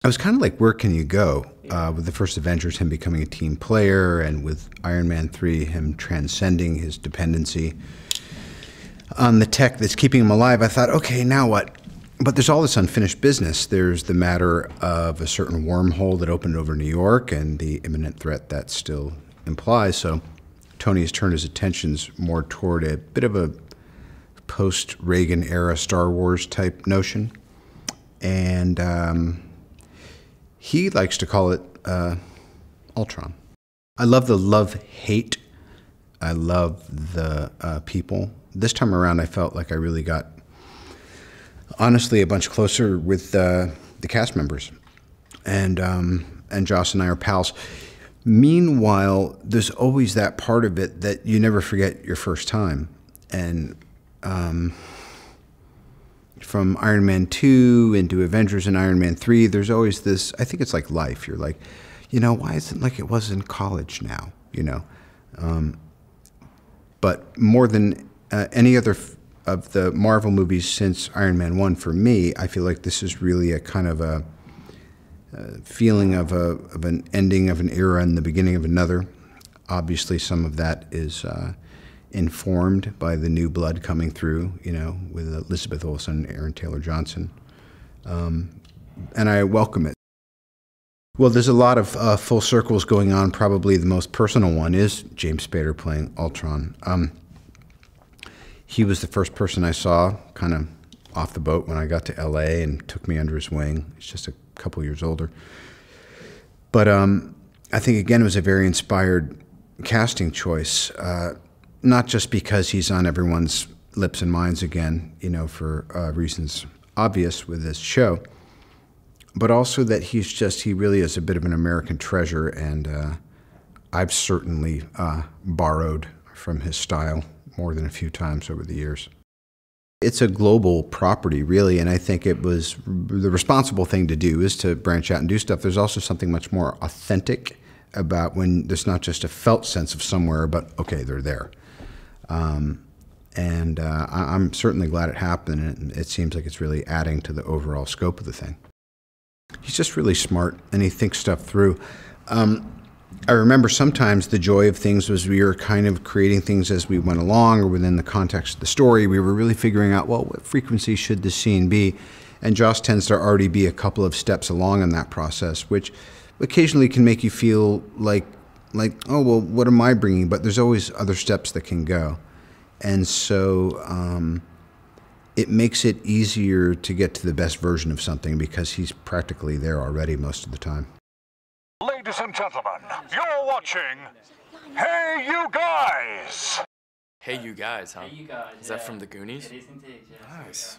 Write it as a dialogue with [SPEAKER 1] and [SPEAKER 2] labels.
[SPEAKER 1] I was kind of like, where can you go? With the first Avengers, him becoming a team player, and with Iron Man 3, him transcending his dependency on the tech that's keeping him alive. I thought, okay, now what? But there's all this unfinished business. There's the matter of a certain wormhole that opened over New York and the imminent threat that still implies. So Tony has turned his attentions more toward a bit of a post-Reagan era Star Wars type notion. And he likes to call it Ultron. I love the love-hate. I love the people. This time around, I felt like I really got, honestly, a bunch closer with the cast members. And Joss and I are pals. Meanwhile, there's always that part of it that you never forget your first time. And from Iron Man 2 into Avengers and Iron Man 3, there's always this, I think it's like life. You're like, you know, why isn't it like it was in college now, you know? But more than any other of the Marvel movies since Iron Man 1, for me, I feel like this is really a kind of a feeling of an ending of an era and the beginning of another. Obviously, some of that is informed by the new blood coming through, you know, with Elizabeth Olsen and Aaron Taylor Johnson. And I welcome it. Well, there's a lot of full circles going on. Probably the most personal one is James Spader playing Ultron. He was the first person I saw kind of off the boat when I got to LA and took me under his wing. He's just a couple years older. But I think, again, it was a very inspired casting choice. Not just because he's on everyone's lips and minds again, you know, for reasons obvious with this show, but also that he really is a bit of an American treasure, and I've certainly borrowed from his style more than a few times over the years. It's a global property, really, and I think it was the responsible thing to do is to branch out and do stuff. There's also something much more authentic about when there's not just a felt sense of somewhere, but okay, they're there. I'm certainly glad it happened, and it seems like it's really adding to the overall scope of the thing. He's just really smart, and he thinks stuff through. I remember sometimes the joy of things was we were kind of creating things as we went along or within the context of the story. We were really figuring out, well, what frequency should this scene be? And Joss tends to already be a couple of steps along in that process, which occasionally can make you feel like, oh, well, what am I bringing? But there's always other steps that can go. And so it makes it easier to get to the best version of something because he's practically there already most of the time.
[SPEAKER 2] Ladies and gentlemen, you're watching Hey You Guys!
[SPEAKER 3] Hey You Guys, huh?
[SPEAKER 4] Hey, you guys.
[SPEAKER 3] Is that from the Goonies?
[SPEAKER 4] It is indeed, yes.
[SPEAKER 3] Nice.